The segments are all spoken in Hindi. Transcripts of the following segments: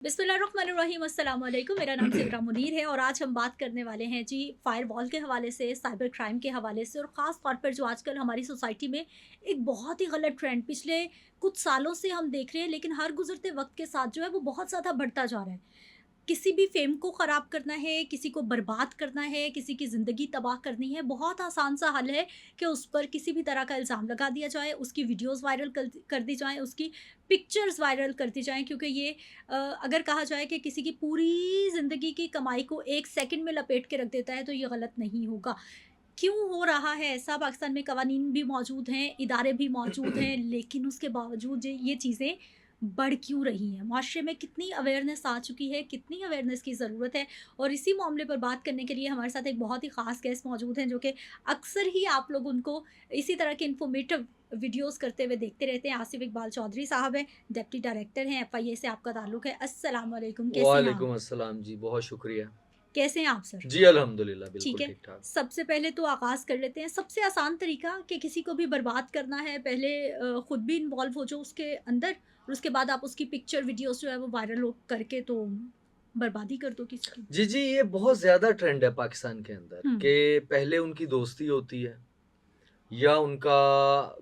बिस्मिल्लाहिर्रहमानिर्रहीम, अस्सलाम वालेकुम। मेरा नाम सिमरा मुनीर है और आज हम बात करने वाले हैं जी फ़ायरवॉल के हवाले से, साइबर क्राइम के हवाले से और ख़ास तौर पर जो आजकल हमारी सोसाइटी में एक बहुत ही गलत ट्रेंड पिछले कुछ सालों से हम देख रहे हैं, लेकिन हर गुज़रते वक़्त के साथ जो है वो बहुत ज़्यादा बढ़ता जा रहा है। किसी भी फ़ेम को ख़राब करना है, किसी को बर्बाद करना है, किसी की ज़िंदगी तबाह करनी है, बहुत आसान सा हल है कि उस पर किसी भी तरह का इल्ज़ाम लगा दिया जाए, उसकी वीडियोज़ वायरल कर दी जाएँ, उसकी पिक्चर्स वायरल कर दी जाएँ, क्योंकि ये अगर कहा जाए कि किसी की पूरी ज़िंदगी की कमाई को 1 सेकंड में लपेट के रख देता है, तो ये गलत नहीं होगा। क्यों हो रहा है ऐसा? पाकिस्तान में कवानीन भी मौजूद हैं, इदारे भी मौजूद हैं, लेकिन उसके बावजूद ये चीज़ें बढ़ क्यों रही हैं? मुआशरे में कितनी अवेयरनेस आ चुकी है, कितनी अवेयरनेस की ज़रूरत है? और इसी मामले पर बात करने के लिए हमारे साथ एक बहुत ही ख़ास गेस्ट मौजूद हैं, जो कि अक्सर ही आप लोग उनको इसी तरह के इन्फॉर्मेटिव वीडियोज़ करते हुए देखते रहते हैं। आसिफ इकबाल चौधरी साहब हैं, डिप्टी डायरेक्टर हैं, एफआईए से आपका ताल्लुक है। अस्सलाम वालेकुम, कैसे हैं आप? वालेकुम अस्सलाम जी, बहुत शुक्रिया। कैसे हैं आप सर? जी, अल्हम्दुलिल्लाह ठीक बिल्कुल है, ठीक-ठाक। सबसे पहले तो आगाज़ कर लेते हैं। सबसे आसान तरीका कि किसी को भी बर्बाद करना है, पहले खुद भी इन्वॉल्व हो जाओ उसके अंदर और उसके बाद आप उसकी पिक्चर, वीडियोज़ जो है वो वायरल हो करके तो बर्बादी कर दो किसी की। जी, जी, ये बहुत ज़्यादा ट्रेंड है पाकिस्तान के अंदर हुँ, कि पहले उनकी दोस्ती होती है या उनका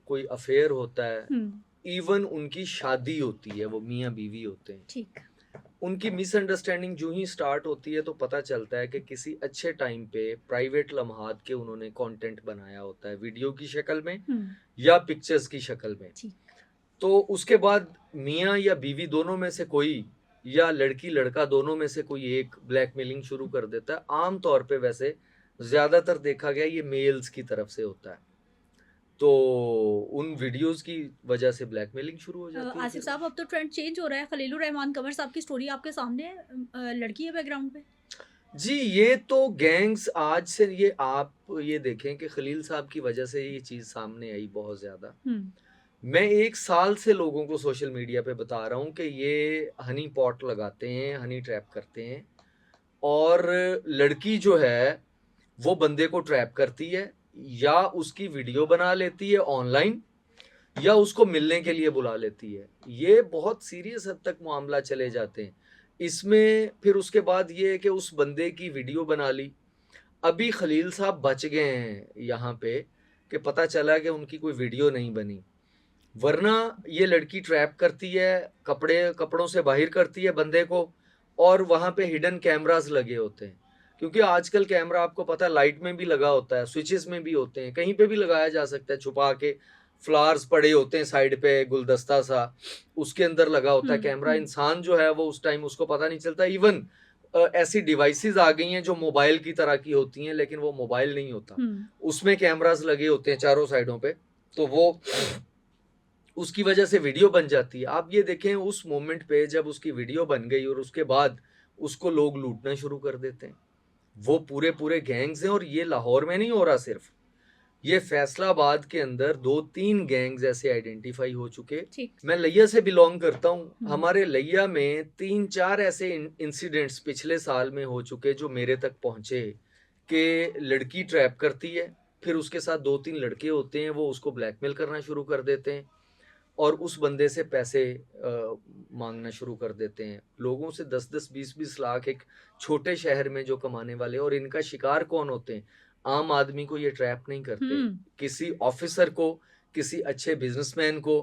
कोई अफ़ेयर होता है, हुँ, इवन उनकी शादी होती है, वो मियाँ-बीवी होते हैं। ठीक। उनकी मिसअंडरस्टैंडिंग जूँ ही स्टार्ट होती है तो पता चलता है कि किसी अच्छे टाइम पे प्राइवेट लम्हात के उन्होंने कंटेंट बनाया होता है, वीडियो की शक्ल में हुँ, या पिक्चर्स की शक्ल में। ठीक। तो उसके बाद मियाँ या बीवी दोनों में से कोई या लड़की-लड़का दोनों में से कोई एक ब्लैकमेलिंग शुरू कर देता है। आम तौर पे वैसे ज़्यादातर देखा गया ये मेल्स की तरफ से होता है। तो उन वीडियोज़ की वजह से ब्लैकमेलिंग शुरू हो जाती है आसिफ फिर। साहब, अब तो ट्रेंड चेंज हो रहा है। खलीलुर रहमान कंवर साहब की स्टोरी आपके सामने है। लड़की है बैकग्राउंड पे। जी, ये तो गैंग्स आज से ये आप ये देखें कि खलील साहब की वजह से ये चीज़ सामने आई बहुत ज़्यादा। हुँ, मैं 1 साल से लोगों को सोशल मीडिया पे बता रहा हूँ कि ये हनी पॉट लगाते हैं, हनी ट्रैप करते हैं। और लड़की जो है, वो बंदे को ट्रैप करती है या उसकी वीडियो बना लेती है ऑनलाइन या उसको मिलने के लिए बुला लेती है। ये बहुत सीरियस हद तक मामला चले जाते हैं। इसमें फिर उसके बाद ये है कि उस बंदे की वीडियो बना ली। अभी खलील साहब बच गए हैं यहाँ पे कि पता चला कि उनकी कोई वीडियो नहीं बनी। वरना ये लड़की ट्रैप करती है, कपड़ों से बाहिर करती है बंदे को और वहाँ पे हिडन कैमरास लगे होते हैं। क्योंकि आजकल कैमरा आपको पता है लाइट में भी लगा होता है, स्विचेस में भी होते हैं, कहीं पे भी लगाया जा सकता है छुपा के। फ्लावर्स पड़े होते हैं साइड पे गुलदस्ता सा, उसके अंदर लगा होता हुँ, है कैमरा। हुँ, इंसान जो है वो उस टाइम उसको पता नहीं चलता। इवन ऐसी डिवाइसेज़ आ गई हैं जो मोबाइल की तरह की होती हैं, लेकिन वो मोबाइल नहीं होता। हुँ, उसमें कैमरास लगे होते हैं चारों साइडों पे, तो वो उसकी वजह से वीडियो बन जाती है। आप ये देखें उस मोमेंट पे जब उसकी वीडियो बन गई और उसके बाद उसको लोग लूटना शुरू कर देते हैं। वो पूरे-पूरे गैंग्स हैं और ये लाहौर में नहीं हो रहा सिर्फ, ये फैसलाबाद के अंदर 2-3 गैंग्स ऐसे आइडेंटिफ़ाई हो चुके। ठीक। मैं लिया से बिलॉन्ग करता हूँ। हुँ, हमारे लिया में 3-4 ऐसे इंसिडेंट्स पिछले साल में हो चुके जो मेरे तक पहुँचे कि लड़की ट्रैप करती है, फिर उसके साथ 2-3 लड़के होते हैं, वो उसको ब्लैकमेल करना शुरू कर देते हैं। और उस बंदे से पैसे माँगना शुरू कर देते हैं। लोगों से 10-10, 20-20 लाख एक छोटे शहर में जो कमाने वाले और इनका शिकार कौन होते हैं? आम आदमी को ये ट्रैप नहीं करते। हुँ, किसी ऑफ़िसर को, किसी अच्छे बिज़नेसमैन को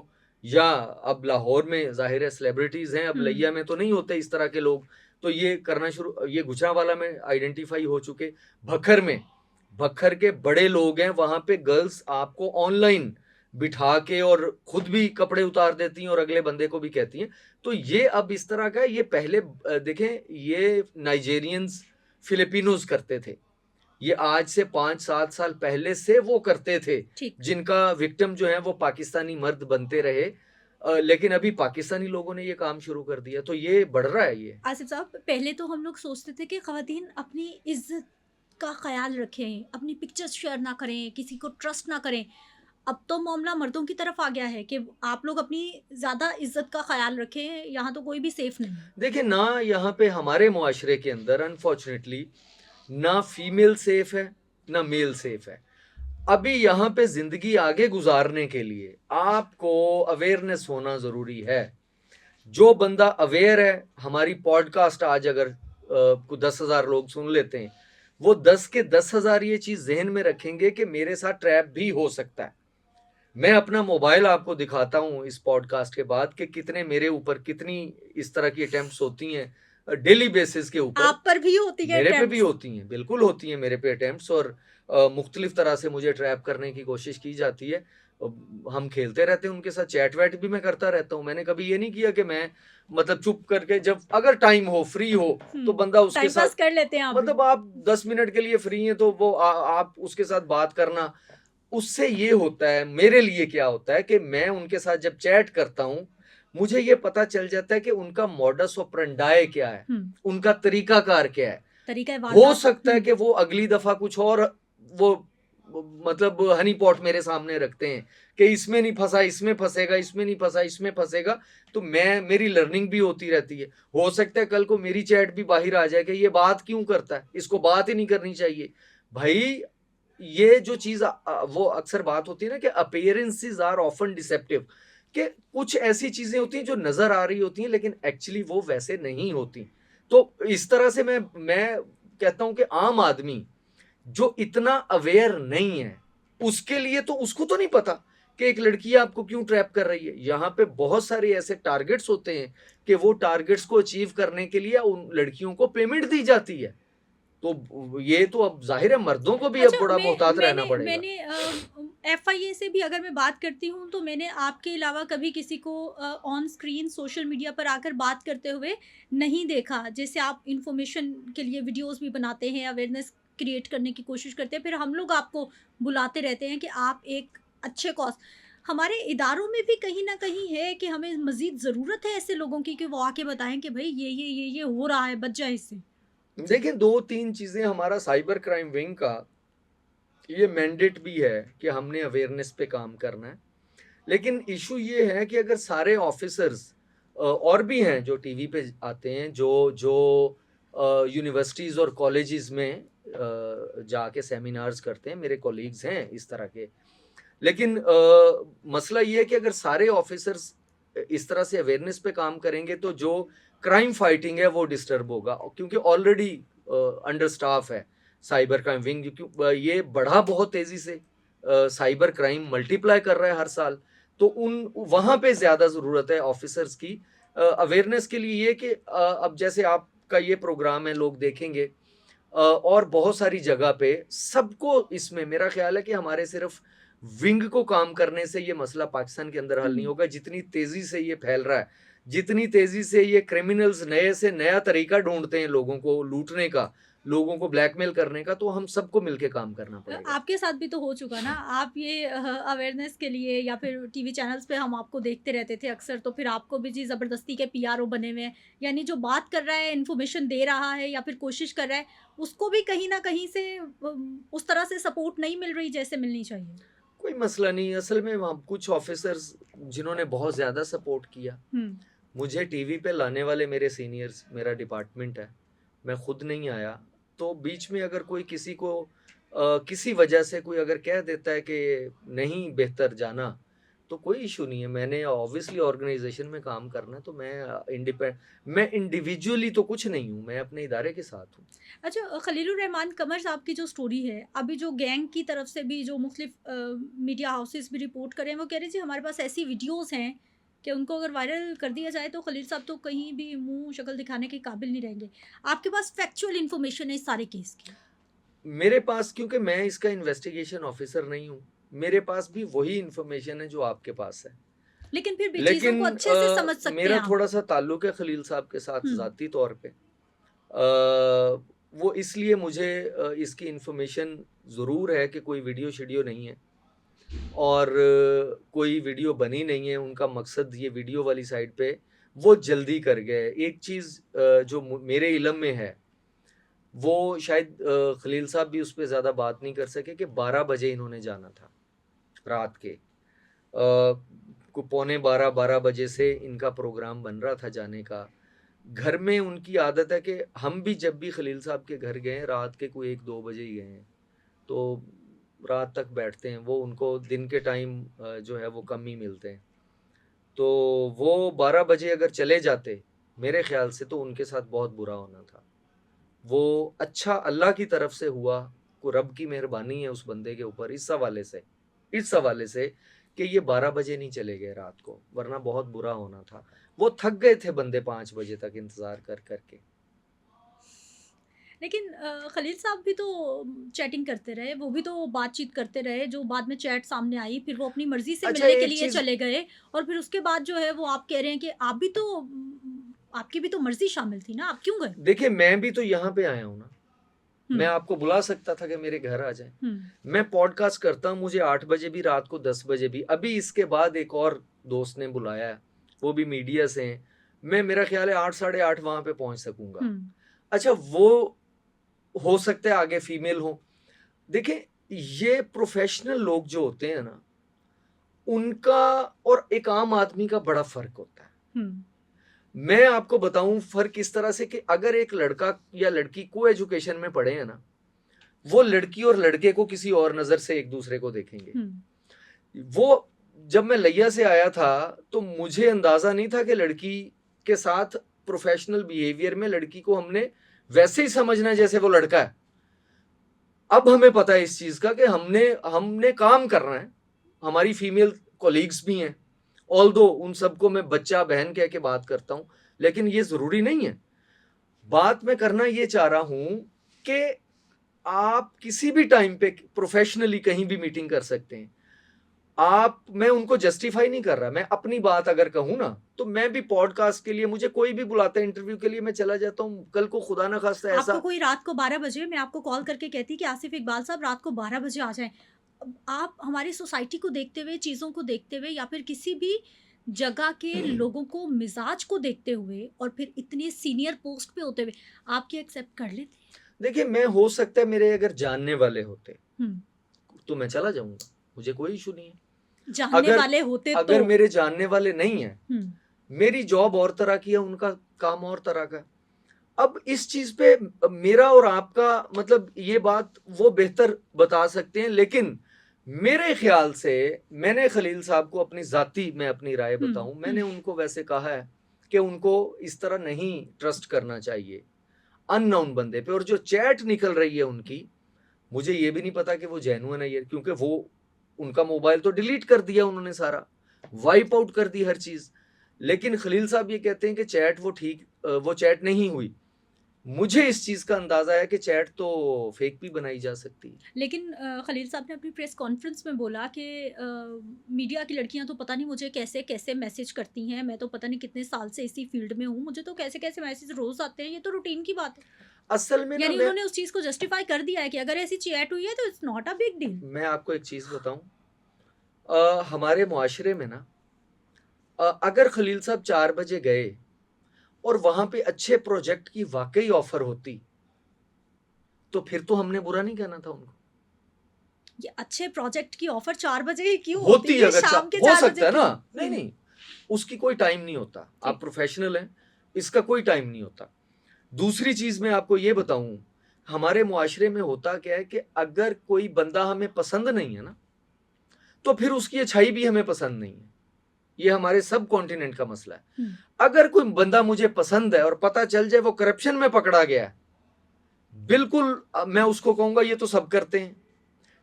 या अब लाहौर में ज़ाहिर है सेलिब्रिटीज़ हैं, अब हुँ, लिया में तो नहीं होते इस तरह के लोग। तो ये करना शुरू ये गुजरांवाला में आइडेंटिफ़ाई हो चुके। भक्खर में, भक्खर के बड़े लोग हैं, वहाँ पे गर्ल्स आपको ऑनलाइन बिठा के और खुद भी कपड़े उतार देती हैं और अगले बंदे को भी कहती हैं। तो ये अब इस तरह का है, ये पहले देखें ये नाइजेरियंस, फिलिपिनोज़ करते थे। ये आज से 5-7 साल पहले से वो करते थे, ठीक। जिनका विक्टिम जो है वो पाकिस्तानी मर्द बनते रहे। लेकिन अभी पाकिस्तानी लोगों ने ये काम शुरू कर दिया, तो ये बढ़ रहा है ये। आसिफ साहब, पहले तो हम लोग सोचते थे कि ख़वातीन अपनी इज़्ज़त का ख़्याल रखें, अपनी पिक्चर्स शेयर ना करें, किसी को ट्रस्ट ना करें। अब तो मामला मर्दों की तरफ आ गया है कि आप लोग अपनी ज़्यादा इज़्ज़त का ख़्याल रखें, यहाँ तो कोई भी सेफ़ नहीं है। देखिए ना यहाँ पे हमारे मुआशरे के अंदर अनफॉर्चुनेटली ना फीमेल सेफ है, ना मेल सेफ है। अभी यहाँ पे ज़िंदगी आगे गुज़ारने के लिए आपको अवेयरनेस होना ज़रूरी है। जो बंदा अवेयर है, हमारी पॉडकास्ट आज अगर 10,000 लोग सुन लेते हैं, वो 10 के 10,000 ये चीज जहन में रखेंगे कि मेरे साथ ट्रैप भी हो सकता है। मैं अपना मोबाइल आपको दिखाता हूँ इस पॉडकास्ट के बाद कि कितने मेरे ऊपर कितनी इस तरह की अटेम्प्ट्स होती हैं डेली बेसिस के ऊपर। आप पर भी होती है मेरे पे भी अटेम्प्ट्स? होती हैं, बिल्कुल होती हैं मेरे पे अटेम्प्ट्स, और मुख्तलिफ तरह से मुझे ट्रैप करने की कोशिश की जाती है। हम खेलते रहते हैं उनके साथ, चैट वैट भी मैं करता रहता हूँ। मैंने कभी ये नहीं किया कि मैं मतलब चुप करके, जब अगर टाइम हो, फ्री हो, तो बंदा उसके टाइम साथ, पास कर लेते हैं आप भी? मतलब आप 10 मिनट के लिए फ्री हैं तो वो आप उसके साथ बात करना, उससे ये होता है, मेरे लिए क्या होता है कि मैं उनके साथ जब चैट करता हूँ, मुझे ये पता चल जाता है कि उनका मॉडस ऑपरेंडाई क्या है, उनका तरीकाकार क्या है। तरीका हो वारदात। सकता है कि वो अगली दफा कुछ और वो मतलब हनी पॉट मेरे सामने रखते हैं कि इसमें नहीं फंसा, इसमें फंसेगा, इसमें नहीं फंसा, इसमें फंसेगा। तो मेरी लर्निंग भी होती रहती है। हो सकता है कल को मेरी चैट भी बाहर आ जाए कि ये बात क्यों करता है, इसको बात ही नहीं करनी चाहिए। भाई ये जो चीज वो अक्सर बात होती है ना कि अपीयरेंसेस आर ऑफन डिसेप्टिव, कि कुछ ऐसी चीजें होती हैं जो नजर आ रही होती हैं लेकिन एक्चुअली वो वैसे नहीं होती। तो इस तरह से मैं कहता हूं कि आम आदमी जो इतना अवेयर नहीं है, उसके लिए तो उसको तो नहीं पता कि एक लड़की आपको क्यों ट्रैप कर रही है। यहाँ पे बहुत सारे ऐसे टारगेट्स होते हैं कि वो टारगेट्स को अचीव करने के लिए उन लड़कियों को पेमेंट दी जाती है। तो ये तो अब जाहिर है मर्दों को भी अब अच्छा, बड़ा मोहतात रहना मैंने पड़ेगा। मैंने एफआईए से भी अगर मैं बात करती हूँ तो मैंने आपके अलावा कभी किसी को ऑन स्क्रीन सोशल मीडिया पर आकर बात करते हुए नहीं देखा। जैसे आप इंफॉर्मेशन के लिए वीडियोस भी बनाते हैं, अवेयरनेस क्रिएट करने की कोशिश करते हैं, फिर हम लोग आपको बुलाते रहते हैं कि आप एक अच्छे कॉज, हमारे इदारों में भी कहीं ना कहीं है कि हमें मजीद ज़रूरत है ऐसे लोगों की कि वो आके बताएं कि भाई ये हो रहा है, बच जाए इससे। देखिए, 2-3 चीजें हमारा साइबर क्राइम विंग का ये मैंडेट भी है कि हमने अवेयरनेस पे काम करना है। लेकिन इशू ये है कि अगर सारे ऑफिसर्स और भी हैं जो टीवी पे आते हैं, जो जो यूनिवर्सिटीज और कॉलेजेस में जाके सेमिनार्स करते हैं, मेरे कॉलीग्स हैं इस तरह के। लेकिन मसला ये है कि अगर सारे ऑफिसर्स इस तरह से अवेयरनेस पे काम करेंगे तो जो क्राइम फाइटिंग है वो डिस्टर्ब होगा, क्योंकि ऑलरेडी अंडर स्टाफ है साइबर क्राइम विंग। क्योंकि ये बढ़ा बहुत तेजी से, साइबर क्राइम मल्टीप्लाई कर रहा है हर साल। तो उन वहां पे ज्यादा जरूरत है ऑफिसर्स की अवेयरनेस के लिए। ये कि अब जैसे आपका ये प्रोग्राम है, लोग देखेंगे, और बहुत सारी जगह पे सबको, इसमें मेरा ख्याल है कि हमारे सिर्फ विंग को काम करने से ये मसला पाकिस्तान के अंदर हल नहीं होगा। जितनी तेजी से ये फैल रहा है, जितनी तेजी से ये क्रिमिनल्स नए से नया तरीका ढूंढते हैं लोगों को लूटने का, लोगों को ब्लैकमेल करने का, तो हम सबको मिलके काम करना पड़ेगा। आपके साथ भी तो हो चुका ना, आप ये अवेयरनेस के लिए या फिर टीवी चैनल्स पे हम आपको देखते रहते थे अक्सर, तो फिर आपको भी जी ज़बरदस्ती के पीआरओ बने हुए हैं, यानी जो बात कर रहा है, इन्फॉर्मेशन दे रहा है या फिर कोशिश कर रहा है, उसको भी कहीं ना कहीं से उस तरह से सपोर्ट नहीं मिल रही जैसे मिलनी चाहिए। कोई मसला नहीं, असल में वहाँ कुछ ऑफिसर्स जिन्होंने बहुत ज्यादा सपोर्ट किया, हम्म। मुझे टीवी पे लाने वाले मेरे सीनियर्स, मेरा डिपार्टमेंट है, मैं खुद नहीं आया। तो बीच में अगर कोई किसी को किसी वजह से कोई अगर कह देता है कि नहीं बेहतर जाना, तो कोई इशू नहीं है। मैंने ऑब्वियसली ऑर्गेनाइजेशन में काम करना है, तो मैं इंडिविजुअली तो कुछ नहीं हूँ, मैं अपने इदारे के साथ हूँ। अच्छा, खलीलुर रहमान कमर साहब की जो स्टोरी है, अभी जो गैंग की तरफ से भी जो मुख्तलिफ मीडिया हाउसेस भी रिपोर्ट करें, वो कह रहे हैं जी हमारे पास ऐसी वीडियोस हैं कि उनको अगर वायरल कर दिया जाए तो खलील साहब तो कहीं भी मुंह शक्ल दिखाने के काबिल नहीं रहेंगे। आपके पास फैक्चुअल इन्फॉर्मेशन है इस सारे केस की? मेरे पास, क्योंकि मैं इसका इन्वेस्टिगेशन ऑफिसर नहीं हूँ, मेरे पास भी वही इंफॉर्मेशन है जो आपके पास है। लेकिन फिर भी चीज़ों को लेकिन अच्छे से समझ सकते हैं मेरा आप? थोड़ा सा ताल्लुक है खलील साहब के साथ हम्म। ज़ाती तौर पे। वो इसलिए मुझे इसकी इंफॉर्मेशन ज़रूर है कि कोई वीडियो शीडियो नहीं है, और कोई वीडियो बनी नहीं है। उनका मकसद ये वीडियो वाली साइड पे वो जल्दी कर गए। एक चीज़ जो मेरे इलम में है, वो शायद खलील साहब भी उस पर ज़्यादा बात नहीं कर सके, कि 12 बजे इन्होंने जाना था रात के, को पौने 12 बजे से इनका प्रोग्राम बन रहा था जाने का। घर में उनकी आदत है कि हम भी जब भी खलील साहब के घर गए हैं, रात के कोई 1-2 बजे ही गए हैं, तो रात तक बैठते हैं वो। उनको दिन के टाइम जो है वो कम ही मिलते हैं। तो वो 12 बजे अगर चले जाते, मेरे ख्याल से तो उनके साथ बहुत बुरा होना था। वो अच्छा अल्लाह की तरफ से हुआ, को रब की मेहरबानी है उस बंदे के ऊपर इस हवाले से कि ये 12 बजे नहीं चले गए रात को, वरना बहुत बुरा होना था। वो थक गए थे बंदे 5 बजे तक इंतजार कर करके। लेकिन खलील साहब भी तो चैटिंग करते रहे, वो भी तो बातचीत करते रहे, जो बाद में चैट सामने आई, फिर वो अपनी मर्ज़ी से अच्छा मिलने के एक लिए चीज, चले गए और फिर उसके बाद जो है वो आप कह रहे हैं कि आप भी तो आपकी भी तो मर्ज़ी शामिल थी ना, आप क्यों गए? देखिए मैं भी तो यहाँ पे आया हूँ ना, हुँ, मैं आपको बुला सकता था कि मेरे घर आ जाए। हुँ, मैं पॉडकास्ट करता हूँ, मुझे 8 बजे भी, रात को 10 बजे भी। अभी इसके बाद एक और दोस्त ने बुलाया है, वो भी मीडिया से हैं। मैं, मेरा ख्याल है 8 साढ़े 8 वहां पे पहुंच सकूंगा। हुँ, अच्छा वो हो सकता है आगे फीमेल हो। देखिए ये प्रोफेशनल लोग जो होते हैं ना, उनका और एक आम आदमी का बड़ा फर्क होता है। हुँ, मैं आपको बताऊं फर्क इस तरह से कि अगर एक लड़का या लड़की को एजुकेशन में पढ़े हैं ना, वो लड़की और लड़के को किसी और नजर से एक दूसरे को देखेंगे। हुँ, वो जब मैं लैया से आया था तो मुझे अंदाजा नहीं था कि लड़की के साथ प्रोफेशनल बिहेवियर में लड़की को हमने वैसे ही समझना है जैसे वो लड़का है। अब हमें पता है इस चीज का कि हमने हमने काम करना है। हमारी फीमेल कोलीग्स भी हैं, ऑल्दो उन सबको मैं बच्चा बहन कह के बात करता हूं, लेकिन ये जरूरी नहीं है। बात मैं करना ये चाह रहा हूं कि आप किसी भी टाइम पे प्रोफेशनली कहीं भी मीटिंग कर सकते हैं। आप, मैं उनको जस्टिफाई नहीं कर रहा, मैं अपनी बात अगर कहूं ना, तो मैं भी पॉडकास्ट के लिए, मुझे कोई भी बुलाता है इंटरव्यू के लिए, मैं चला जाता हूं। कल को खुदा ना खास्ता आपको ऐसा, कोई रात को 12 बजे मैं आपको कॉल करके कहती कि आसिफ इकबाल साहब रात को 12 बजे आ जाएँ। अब आप हमारी सोसाइटी को देखते हुए, चीज़ों को देखते हुए या फिर किसी भी जगह के लोगों को, मिज़ाज को देखते हुए और फिर इतनी सीनियर पोस्ट पे होते हुए, आप क्या एक्सेप्ट कर लेते? देखिए मैं, हो सकता है मेरे अगर जानने वाले होते हुँ, तो मैं चला जाऊंगा, मुझे कोई इशू नहीं है। जानने अगर वाले होते तो अगर मेरे जानने वाले नहीं है, हुँ, मेरी जॉब और तरह की है, उनका काम और तरह का है। अब इस चीज पे मेरा और आपका मतलब ये बात वो बेहतर बता सकते हैं, लेकिन मेरे ख्याल से मैंने खलील साहब को अपनी जाती, मैं अपनी राय हुँ, बताऊं, हुँ, मैंने उनको वैसे कहा है कि उनको इस तरह नहीं ट्रस्ट करना चाहिए अननोन बंदे पे। और जो चैट निकल रही है उनकी, मुझे ये भी नहीं पता कि वो जेन्युइन है ये, क्योंकि वो, उनका मोबाइल तो डिलीट कर दिया उन्होंने, सारा वाइप आउट कर दी हर चीज। लेकिन खलील साहब ये कहते हैं कि चैट वो ठीक, वो चैट नहीं हुई। मुझे इस चीज का अंदाजा है कि चैट तो फेक भी बनाई जा सकती है। लेकिन खलील साहब ने अपनी प्रेस कॉन्फ्रेंस में बोला कि मीडिया की लड़कियां तो पता नहीं मुझे कैसे-कैसे मैसेज करती हैं, मैं तो पता नहीं कितने साल से इसी फील्ड में हूँ, मुझे तो कैसे-कैसे मैसेज रोज़ आते हैं, ये तो रूटीन की बात है। असल में ना यानी उन्होंने उस चीज़ को जस्टिफाई कर दिया है कि अगर ऐसी चैट हुई है तो it's not a big deal. मैं आपको एक चीज बताऊं, हमारे मुआशरे में ना, अगर खलील साहब 4 बजे गए और वहां पे अच्छे प्रोजेक्ट की वाकई ऑफर होती, तो फिर तो हमने बुरा नहीं कहना था उनको। ये अच्छे प्रोजेक्ट की ऑफर 4 बजे ही क्यों होती होती है? अगर शाम के हो 4 बजे सकता है ना, क्यों? नहीं हुँ, नहीं, उसकी कोई टाइम नहीं होता। आप ठीक। प्रोफेशनल हैं, इसका कोई टाइम नहीं होता। दूसरी चीज मैं आपको ये बताऊं, हमारे मुआशरे में होता क्या है कि अगर कोई बंदा हमें पसंद नहीं है ना, तो फिर उसकी अच्छाई भी हमें पसंद नहीं है। ये हमारे सब कॉन्टिनेंट का मसला है। हुँ, अगर कोई बंदा मुझे पसंद है और पता चल जाए वो करप्शन में पकड़ा गया है, बिल्कुल मैं उसको कहूंगा ये तो सब करते हैं।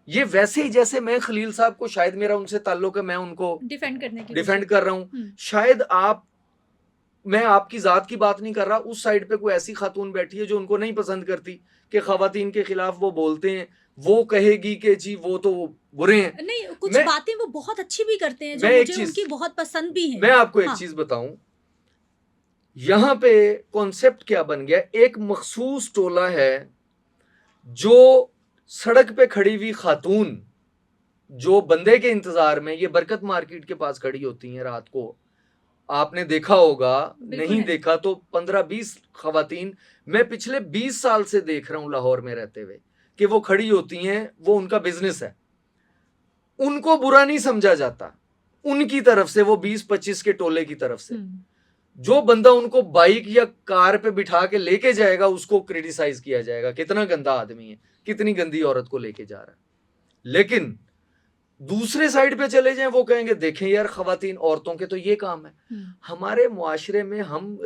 ये वैसे ही जैसे मैं खलील साहब को, शायद मेरा उनसे ताल्लुक है, मैं उनको डिफेंड करने की डिफेंड कोशिश। कर रहा हूं, हुँ, शायद आप, मैं आपकी जात की बात नहीं कर रहा, उस साइड पे कोई ऐसी खातून बैठी है जो उनको नहीं पसंद करती कि खवातीन के खिलाफ वो बोलते हैं, वो कहेगी कि जी वो तो बुरे हैं। नहीं कुछ मैं बातें वो बहुत अच्छी भी करते हैं जो मैं एक मुझे चीज उनकी बहुत पसंद भी हैं। मैं आपको एक हाँ, चीज बताऊं, यहां पे कॉन्सेप्ट क्या बन गया, एक मखसूस टोला है जो सड़क पे खड़ी हुई खातून, जो बंदे के इंतजार में, ये बरकत मार्केट के पास खड़ी होती हैं रात को, आपने देखा होगा, बिल्कुल नहीं है। देखा तो 15-20 खवातीन मैं पिछले 20 साल से देख रहा हूं लाहौर में रहते हुए कि वो खड़ी होती हैं, वो उनका बिजनेस है, उनको बुरा नहीं समझा जाता उनकी तरफ से, वो 20-25 के टोले की तरफ से। हुँ, जो बंदा उनको बाइक या कार पे बिठा के लेके जाएगा उसको क्रिटिसाइज किया जाएगा, कितना गंदा आदमी है, कितनी गंदी औरत को लेके जा रहा है। लेकिन दूसरे साइड पे चले जाएं, वो कहेंगे देखें यार खवातीन औरतों के तो ये काम है। हमारे मुआशरे में हम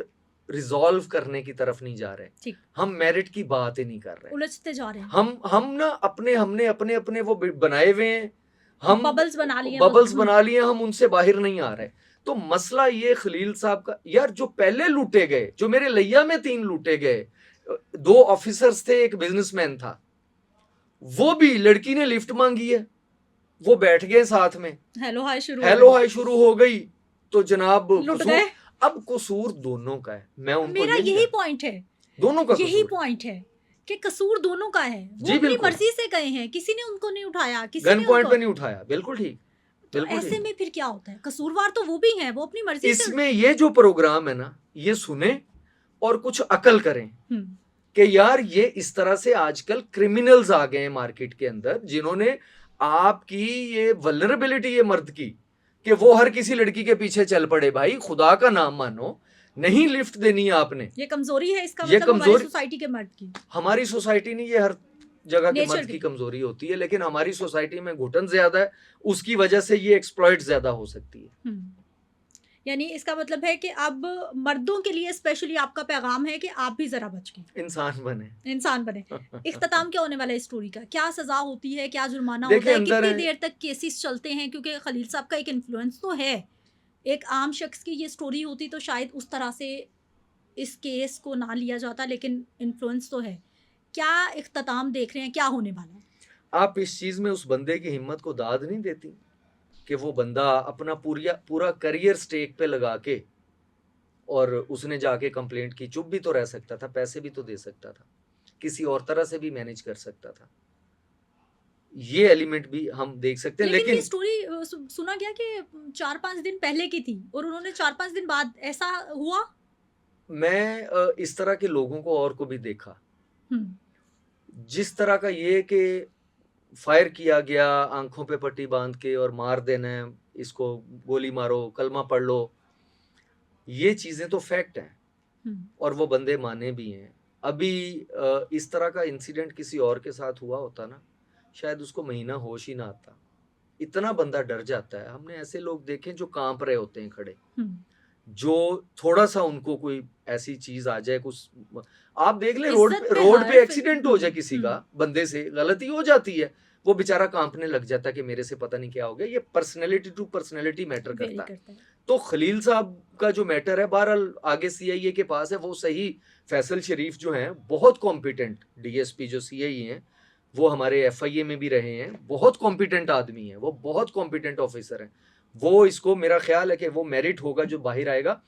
रिजॉल्व करने की तरफ नहीं जा रहे, ठीक, हम मेरिट की बात ही नहीं कर रहे, उलझते जा रहे हैं, हम ना हमने अपने अपने वो बनाए हुए हैं, हम बबल्स बना लिए बबल्स बना लिए, हम उनसे बाहर नहीं आ रहे। तो मसला ये खलील साहब का, यार जो पहले लूटे गए, जो मेरे लैया में 3 लूटे गए, 2 ऑफिसर्स थे, एक बिजनेसमैन था, वो भी लड़की ने लिफ्ट मांगी है, वो बैठ गए साथ में, हेलो हाय शुरू हो गई, तो जनाब लुट गए। अब कसूर दोनों का है, मैं उनको मेरा यही पॉइंट है, दोनों का यही पॉइंट है कि कसूर दोनों का है। वो अपनी मर्जी से गए हैं, किसी ने उनको नहीं उठाया, किसी गन ने पॉइंट पे नहीं उठाया, बिल्कुल ठीक। तो ऐसे में फिर क्या होता है, कसूरवार तो वो भी है, वो अपनी मर्जी से। इसमें ये जो प्रोग्राम है ना, ये सुने और कुछ अकल करें कि यार ये इस तरह से आजकल क्रिमिनल्स आ गए हैं मार्केट के अंदर, जिन्होंने आपकी ये वल्नरेबिलिटी है मर्द की, कि वो हर किसी लड़की के पीछे चल पड़े। भाई खुदा का नाम मानो, नहीं लिफ्ट देनी है आपने, ये कमजोरी है इसका, ये मतलब कमजोरी हमारी सोसाइटी के मर्द की, हमारी सोसाइटी नहीं, ये हर जगह के मर्द की कमजोरी होती है, लेकिन हमारी सोसाइटी में घुटन ज्यादा है, उसकी वजह से ये एक्सप्लॉइट ज्यादा हो सकती है। यानी इसका मतलब है कि अब मर्दों के लिए स्पेशली आपका पैगाम है कि आप भी जरा बच के इंसान बने, इंसान बने। इख्तिताम क्या होने वाला है स्टोरी का, क्या सजा होती है, क्या जुर्माना होता है, कितनी देर तक केसेस चलते हैं, क्योंकि खलील साहब का एक इन्फ्लुएंस तो है, एक आम शख्स की ये स्टोरी होती तो शायद उस तरह से इस केस को ना लिया जाता, लेकिन इन्फ्लुएंस तो है। क्या इख्तिताम देख रहे हैं, क्या होने वाला है? आप इस चीज में उस बंदे की हिम्मत को दाद नहीं देती कि वो बंदा अपना पूरा करियर स्टेक पे लगा के, और उसने जाके कंप्लेंट की, चुप भी तो रह सकता था, पैसे भी तो दे सकता था, किसी और तरह से भी मैनेज कर सकता था, ये एलिमेंट भी हम देख सकते हैं। लेकिन स्टोरी सुना गया कि 4-5 दिन पहले की थी और उन्होंने 4-5 दिन बाद, ऐसा हुआ? मैं इस तरह के लोगों को और को भी देखा, जिस तरह का ये कि फायर किया गया आंखों पे पट्टी बांध के और मार देना है, इसको गोली मारो, कलमा पढ़ लो, ये चीजें तो फैक्ट हैं और वो बंदे माने भी हैं। अभी इस तरह का इंसिडेंट किसी और के साथ हुआ होता ना, शायद उसको महीना होश ही ना आता, इतना बंदा डर जाता है। हमने ऐसे लोग देखे जो कांप रहे होते हैं खड़े, जो थोड़ा सा उनको कोई ऐसी चीज आ जाए, कुछ आप देख ले, रोड पे एक्सीडेंट हो जाए किसी का, बंदे से गलती हो जाती है, वो बेचारा कांपने लग जाता है कि मेरे से पता नहीं क्या हो गया। ये पर्सनैलिटी टू पर्सनैलिटी मैटर करता है। तो खलील साहब का जो मैटर है, बहरहाल आगे सीआईए के पास है, वो सही, फैसल शरीफ जो हैं बहुत कॉम्पिटेंट डीएसपी जो सीआईए हैं, वो हमारे एफआईए में भी रहे हैं, बहुत कॉम्पिटेंट आदमी है, वो बहुत कॉम्पिटेंट ऑफिसर है। वो इसको, मेरा ख्याल है कि वो मेरिट होगा जो बाहर आएगा,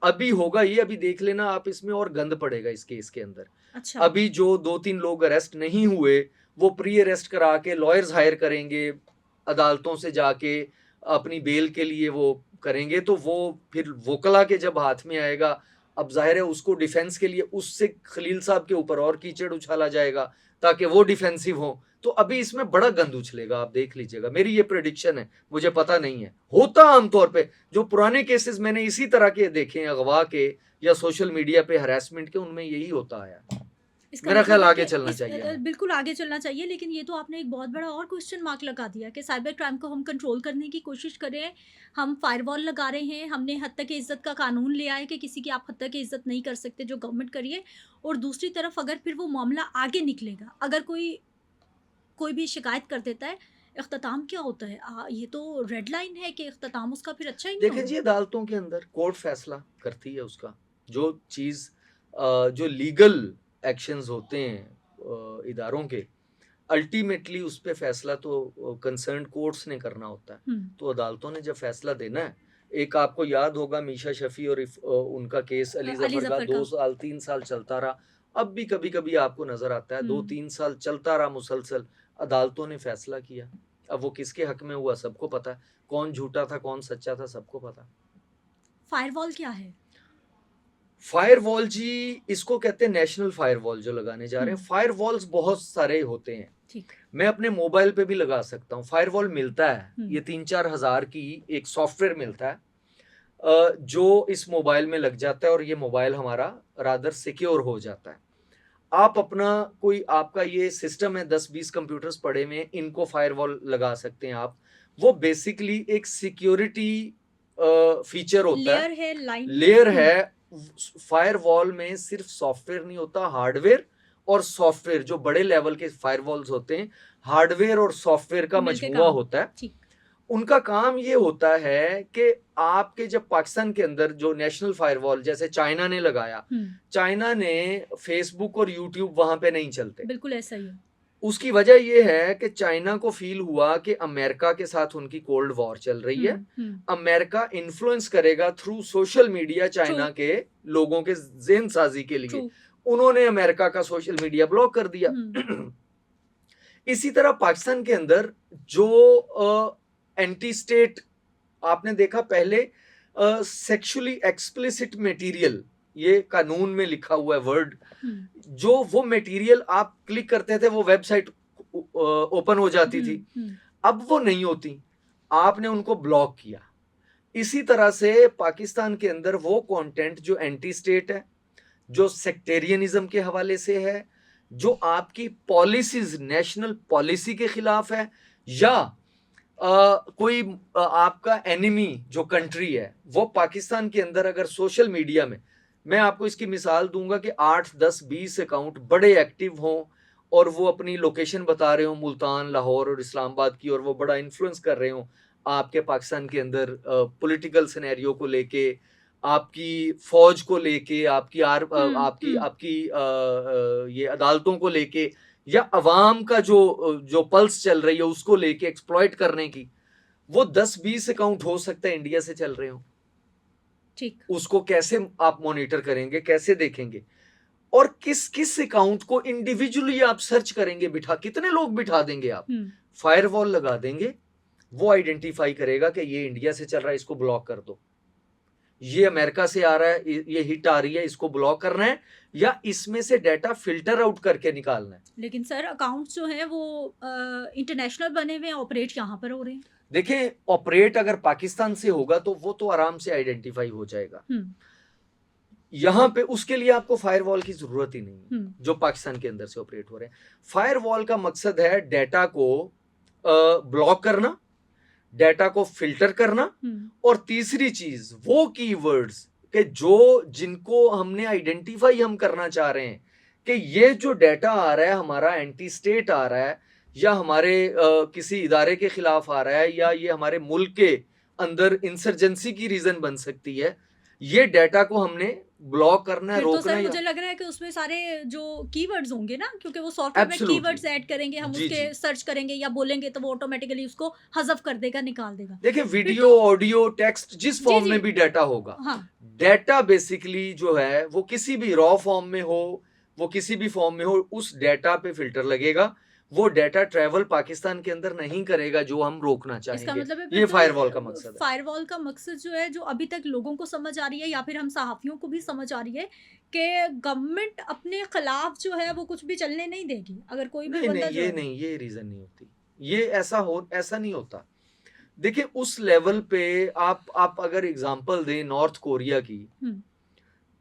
अभी होगा ये, अभी देख लेना आप, इसमें और गंद पड़ेगा इस केस के अंदर। अच्छा। अभी जो 2-3 लोग अरेस्ट नहीं हुए, वो प्री अरेस्ट करा के लॉयर्स हायर करेंगे, अदालतों से जाके अपनी बेल के लिए वो करेंगे, तो वो फिर वोकला के जब हाथ में आएगा, अब जाहिर है उसको डिफेंस के लिए उससे खलील साहब के ऊपर और कीचड़ उछाला जाएगा ताकि वो डिफेंसिव हो। तो अभी इसमें बड़ा गंद उछलेगा, आप देख लीजिएगा, मेरी ये प्रेडिक्शन है, मुझे पता नहीं है। होता आमतौर पे जो पुराने केसेस मैंने इसी तरह के देखे हैं, अगवा के या सोशल मीडिया पे हरासमेंट के, उनमें यही होता आया। मेरा ख्याल आगे चलना चाहिए, बिल्कुल आगे चलना चाहिए। लेकिन ये तो आपने एक बहुत बड़ा और क्वेश्चन मार्क लगा दिया कि साइबर क्राइम को हम कंट्रोल करने की कोशिश करें, हम फायरवॉल लगा रहे हैं, हमने हद तक इज्जत का कानून लिया है कि किसी की आप हद तक इज्जत नहीं कर सकते, जो गवर्नमेंट करिए। और दूसरी तरफ अगर फिर वो मामला आगे निकलेगा, अगर कोई भी शिकायत कर देता है, इख्तिताम क्या होता है? ये तो रेड लाइन है कि इख्तिताम उसका फिर अच्छा ही नहीं देखें जी, अदालतों के अंदर कोर्ट फैसला करती है उसका, जो चीज़ जो लीगल एक्शंस होते हैं इदारों के, अल्टीमेटली उस पे फैसला तो कंसर्न कोर्ट्स ने करना होता है। तो अदालतों ने जब फैसला देना है, एक आपको याद होगा मीशा शफी और उनका केस अली जफर का 2 साल 3 साल चलता रहा। अब भी कभी कभी आपको नजर आता है 2-3 साल चलता रहा मुसलसल, अदालतों ने फैसला किया। अब वो किसके हक में हुआ सबको पता है, कौन झूठा था कौन सच्चा था सबको पता। फायरवॉल क्या है? फायरवॉल जी, इसको कहते हैं नेशनल फायरवॉल जो लगाने जा रहे हैं। फायरवॉल्स बहुत सारे होते हैं, ठीक। मैं अपने मोबाइल पे भी लगा सकता हूँ। फायरवॉल मिलता है, ये 3-4 हज़ार की एक सॉफ्टवेयर मिलता है जो इस मोबाइल में लग जाता है और ये मोबाइल हमारा रादर सिक्योर हो जाता है। आप अपना कोई, आपका ये सिस्टम है, 10-20 कंप्यूटर्स पड़े हुए हैं, इनको फायरवॉल लगा सकते हैं आप। वो बेसिकली एक सिक्योरिटी फीचर होता है, लेयर है, लाइन लेयर है। फायरवॉल में सिर्फ सॉफ्टवेयर नहीं होता, हार्डवेयर और सॉफ्टवेयर, जो बड़े लेवल के फायरवॉल्स होते हैं हार्डवेयर और सॉफ्टवेयर का मिलके मजमुआ काम होता है। ठीक। उनका काम ये होता है कि आपके जब पाकिस्तान के अंदर जो नेशनल फायरवॉल जैसे चाइना ने लगाया, चाइना ने फेसबुक और यूट्यूब वहां पे नहीं चलते, बिल्कुल ऐसा ही है। उसकी वजह यह है कि चाइना को फील हुआ कि अमेरिका के साथ उनकी कोल्ड वॉर चल रही है, अमेरिका इन्फ्लुएंस करेगा थ्रू सोशल मीडिया चाइना के लोगों के ज़हन साजी के लिए, उन्होंने अमेरिका का सोशल मीडिया ब्लॉक कर दिया। इसी तरह पाकिस्तान के अंदर जो एंटी स्टेट, आपने देखा पहले सेक्सुअली एक्सप्लिसिट मटेरियल, ये कानून में लिखा हुआ है वर्ड, जो वो मटेरियल आप क्लिक करते थे वो वेबसाइट ओपन हो जाती थी, अब वो नहीं होती, आपने उनको ब्लॉक किया। इसी तरह से पाकिस्तान के अंदर वो कंटेंट जो एंटी स्टेट है, जो सेक्टेरियनिज्म के हवाले से है, जो आपकी पॉलिसीज, नेशनल पॉलिसी के खिलाफ है, या कोई आपका एनिमी जो कंट्री है, वो पाकिस्तान के अंदर अगर सोशल मीडिया में, मैं आपको इसकी मिसाल दूंगा कि 8, 10, 20 अकाउंट बड़े एक्टिव हों और वो अपनी लोकेशन बता रहे हो मुल्तान, लाहौर और इस्लामाबाद की, और वो बड़ा इन्फ्लुएंस कर रहे हो आपके पाकिस्तान के अंदर पॉलिटिकल सिनेरियो को लेके, आपकी फौज को लेके, आपकी ये अदालतों को लेके, या अवाम का जो पल्स चल रही है उसको लेके एक्सप्लॉइट करने की, वो 10-20 अकाउंट हो सकता है इंडिया से चल रहे हो। ठीक, उसको कैसे आप मॉनिटर करेंगे, कैसे देखेंगे, और किस किस अकाउंट को इंडिविजुअली आप सर्च करेंगे, कितने लोग बिठा देंगे आप, फायरवॉल लगा देंगे, वो आइडेंटिफाई करेगा कि ये इंडिया से चल रहा है, इसको ब्लॉक कर दो, ये अमेरिका से आ रहा है, ये हिट आ रही है, इसको ब्लॉक करना है, या इसमें से डाटा फिल्टर आउट करके निकालना है। लेकिन सर अकाउंट्स जो हैं वो इंटरनेशनल बने हुए हैं, ऑपरेट यहाँ पर हो रहे हैं। देखें, ऑपरेट अगर पाकिस्तान से होगा तो वो तो आराम से आइडेंटिफाई हो जाएगा, यहाँ पे उसके लिए आपको फायरवॉल की जरूरत ही नहीं है, जो पाकिस्तान के अंदर से ऑपरेट हो रहे हैं। फायरवॉल का मकसद है डाटा को ब्लॉक करना, डाटा को फिल्टर करना, और तीसरी चीज वो कीवर्ड्स के जिनको हमने आइडेंटिफाई हम करना चाह रहे हैं कि ये जो डाटा आ रहा है हमारा एंटी स्टेट आ रहा है, या हमारे किसी इदारे के खिलाफ आ रहा है, या ये हमारे मुल्क के अंदर इंसर्जेंसी की रीजन बन सकती है, ये डाटा को हमने ब्लॉक करना है, रोकना है। तो मुझे लग रहा है कि उसमें सारे जो कीवर्ड्स होंगे ना, क्योंकि वो सॉफ्टवेयर में कीवर्ड्स ऐड करेंगे, हम उसके सर्च करेंगे या बोलेंगे तो वो ऑटोमेटिकली उसको हज़फ कर देगा, निकाल देगा। देखिए, वीडियो, ऑडियो, टेक्स्ट, जिस फॉर्म में भी डाटा होगा, डाटा बेसिकली जो है वो किसी भी रॉ फॉर्म में हो, वो किसी भी फॉर्म में हो, उस डाटा पे फिल्टर लगेगा, वो डाटा ट्रैवल पाकिस्तान के अंदर नहीं करेगा, जो हम रोकना चाहेंगे। इसका मतलब है ये फायरवॉल का मकसद है। फायरवॉल का मकसद जो है, जो अभी तक लोगों को समझ आ रही है या फिर हम सहाफियों को भी समझ आ रही है, कि गवर्नमेंट अपने खिलाफ जो है वो कुछ भी चलने नहीं देगी। अगर कोई भी बंदा ये रीजन नहीं होती, ये ऐसा नहीं होता। देखिए, उस लेवल पे आप अगर एग्जांपल दें नॉर्थ कोरिया की,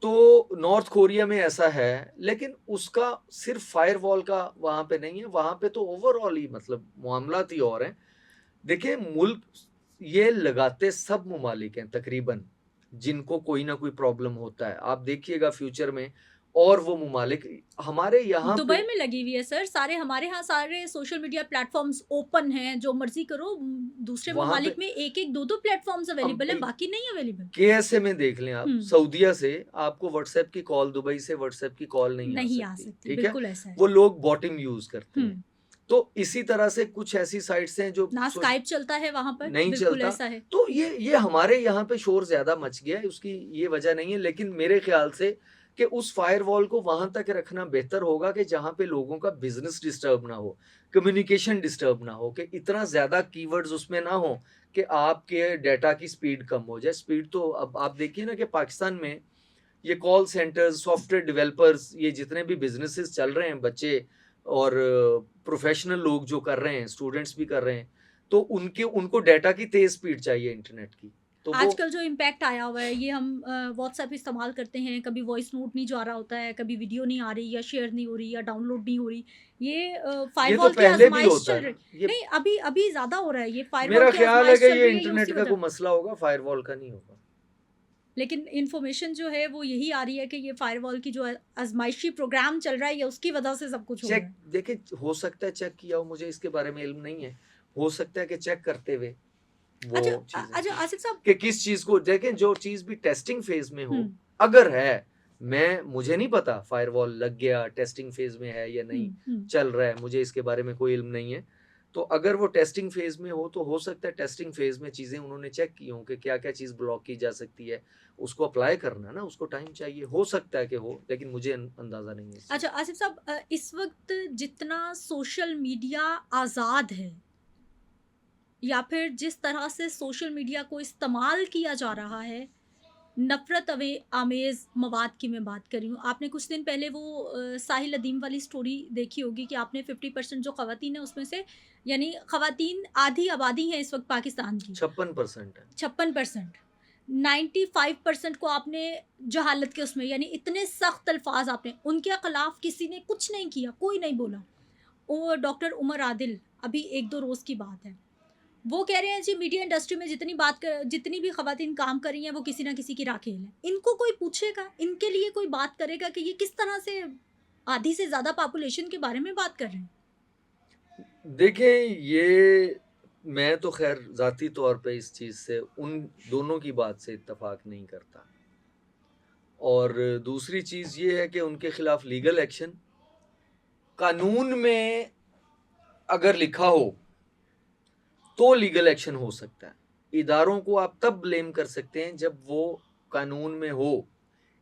तो नॉर्थ कोरिया में ऐसा है, लेकिन उसका सिर्फ फायरवॉल का वहां पे नहीं है, वहां पे तो ओवरऑल ही मतलब मामलात ही और हैं। देखिए, मुल्क ये लगाते सब ममालिक हैं तकरीबन, जिनको कोई ना कोई प्रॉब्लम होता है। आप देखिएगा फ्यूचर में, और वो ममालिक हमारे यहाँ दुबई में लगी हुई है सर, सारे हमारे यहाँ सारे सोशल मीडिया प्लेटफॉर्म्स ओपन हैं, जो मर्जी करो। दूसरे ममालिक में 1-1, 2-2 प्लेटफॉर्म्स अवेलेबल है, बाकी नहीं अवेलेबल। KSA में देख लें आप, सऊदीया से आपको व्हाट्सएप की कॉल, दुबई से व्हाट्सएप की कॉल नहीं आ सकती, ठीक है? वो लोग बॉटिम यूज करते हैं। तो इसी तरह से कुछ ऐसी साइट्स हैं जो ना स्काइप चलता है वहां पर, नहीं चलता, ऐसा है। तो ये हमारे यहाँ पे शोर ज्यादा मच गया है, उसकी ये वजह नहीं है, लेकिन मेरे ख्याल से कि उस फायरवॉल को वहां तक रखना बेहतर होगा कि जहां पे लोगों का बिजनेस डिस्टर्ब ना हो, कम्युनिकेशन डिस्टर्ब ना हो, कि इतना ज्यादा कीवर्ड्स उसमें ना हो कि आपके डाटा की स्पीड कम हो जाए। स्पीड तो अब आप देखिए ना कि पाकिस्तान में ये कॉल सेंटर्स, सॉफ्टवेयर डेवलपर्स, ये जितने भी बिजनेसेस चल रहे हैं, बच्चे और प्रोफेशनल लोग जो कर रहे हैं, स्टूडेंट्स भी कर रहे हैं, तो उनको डाटा की तेज स्पीड चाहिए इंटरनेट की। तो वो आजकल जो इम्पैक्ट आया हुआ है, ये हम व्हाट्सएप इस्तेमाल करते हैं, कभी वॉइस नोट नहीं जा रहा होता है, कभी वीडियो नहीं आ रही या शेयर नहीं हो रही या डाउनलोड नहीं हो रही। ये ये तो फायरवॉल की पहले भी आजमाइश होता चल है रही। ना, ये नहीं, अभी अभी ज़्यादा हो रहा है, ये फायरवॉल मेरा की ख्याल है आजमाइश कि चल ये रही है, ये इंटरनेट उसी का कोई वजह। मसला होगा, फायरवॉल का नहीं होगा। लेकिन इन्फॉर्मेशन जो है वो यही आ रही है कि ये फायरवॉल की जो आजमाइशी प्रोग्राम चल रहा है, ये उसकी वजह से सब कुछ हो रहा चेक है। देखिए, हो सकता है चेक किया हो, मुझे इसके बारे में इल्म नहीं है। हो सकता है कि चेक करते हुए वो अच्छा चीजें अच्छा आसिफ साहब। कि किस चीज को देखें, जो चीज भी टेस्टिंग फेज में हो, हम्म अगर है, मुझे नहीं पता फायरवॉल लग गया, टेस्टिंग फेज में है या नहीं हम्म। चल रहा है, मुझे इसके बारे में कोई इल्म नहीं है। तो अगर वो टेस्टिंग फेज में हो, तो हो सकता है टेस्टिंग फेज में चीजें उन्होंने चेक की हों कि क्या क्या चीज ब्लॉक की जा सकती है, उसको अप्लाई करना ना, उसको टाइम चाहिए, हो सकता है कि हो, लेकिन मुझे अंदाजा नहीं है इस चीज अच्छा का। आसिफ साहब, इस वक्त जितना सोशल मीडिया आज़ाद है, या फिर जिस तरह से सोशल मीडिया को इस्तेमाल किया जा रहा है, नफ़रत आमेज़ मवाद की मैं बात कर रही हूँ। आपने कुछ दिन पहले वो साहिल अदीम वाली स्टोरी देखी होगी कि आपने 50% जो ख़वातीन है उसमें से, यानी ख़वातीन आधी आबादी है इस वक्त पाकिस्तान की, 56% है। 56%, 95% को आपने जहालत के उसमें, यानी इतने सख्त अल्फाज आपने उनके खिलाफ, किसी ने कुछ नहीं किया, कोई नहीं बोला। वो डॉक्टर उमर आदिल, अभी 1-2 रोज़ की बात है, वो कह रहे हैं जी मीडिया इंडस्ट्री में जितनी भी खवातीन काम कर रही हैं वो किसी ना किसी की राखेल हैं। इनको कोई पूछेगा, इनके लिए कोई बात करेगा कि ये किस तरह से आधी से ज़्यादा पॉपुलेशन के बारे में बात कर रहे हैं? देखें, ये मैं तो खैर ज़ाती तौर पे इस चीज़ से, उन दोनों की बात से इत्तेफाक नहीं करता। और दूसरी चीज़ ये है कि उनके खिलाफ लीगल एक्शन, कानून में अगर लिखा हो तो लीगल एक्शन हो सकता है। इदारों को आप तब ब्लेम कर सकते हैं जब वो कानून में हो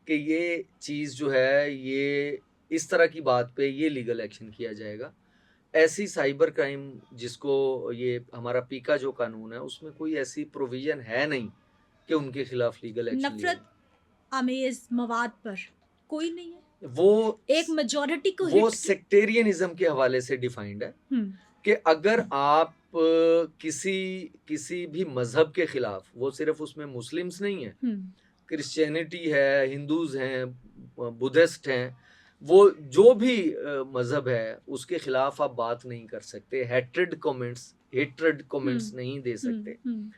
कि ये चीज़ जो है, ये इस तरह की बात पे ये लीगल एक्शन किया जाएगा। ऐसी साइबर क्राइम, जिसको ये हमारा पीका जो कानून है, उसमें कोई ऐसी प्रोविज़न है नहीं कि उनके खिलाफ लीगल एक्शन लिया नफ़रत जाए। आमेज़ मवाद पर कोई नहीं है। वो एक मेजॉरिटी को वो हिट। सेक्टेरियनिज़्म के हवाले से डिफाइंड है हुँ, कि अगर आप किसी किसी भी मज़हब के खिलाफ, वो सिर्फ उसमें मुस्लिम्स नहीं है, हुँ, क्रिश्चियनिटी है, हिंदूज़ हैं, बुद्धिस्ट हैं, वो जो भी मज़हब है, उसके खिलाफ आप बात नहीं कर सकते, हेट्रेड हुँ, कमेंट्स नहीं दे हुँ, सकते। हुँ,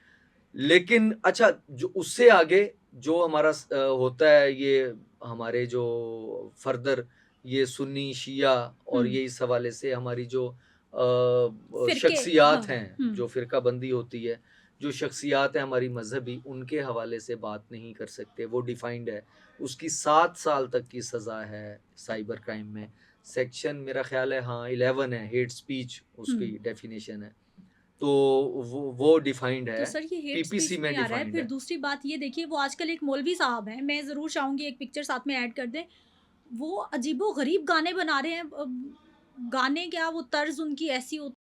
लेकिन अच्छा, जो उससे आगे जो हमारा होता है, ये हमारे जो फर्दर ये सुन्नी शिया, और हुँ, ये इस हवाले से हमारी जो फ़िरके। हाँ, शख्सियात हैं, हुँ, जो फ़िरका बंदी होती है, जो शख्सियात हैं हमारी मजहबी, उनके हवाले से बात नहीं कर सकते, वो डिफाइंड है। उसकी 7 साल तक की सज़ा है साइबर क्राइम में। सेक्शन मेरा ख्याल है, हाँ, 11 है, हेट स्पीच हुँ। उसकी डेफिनेशन है। तो वो डिफाइंड तो है, सर ये हेट पीपीसी स्पीच में में आ रहा है। डिफाइंड फिर है। दूसरी बात ये देखिए, वो आजकल एक मौलवी साहब हैं, मैं ज़रूर चाहूँगी एक पिक्चर साथ में ऐड कर दें। वो अजीबो-गरीब गाने बना रहे हैं। गाने क्या, वो तर्ज़ उनकी ऐसी होती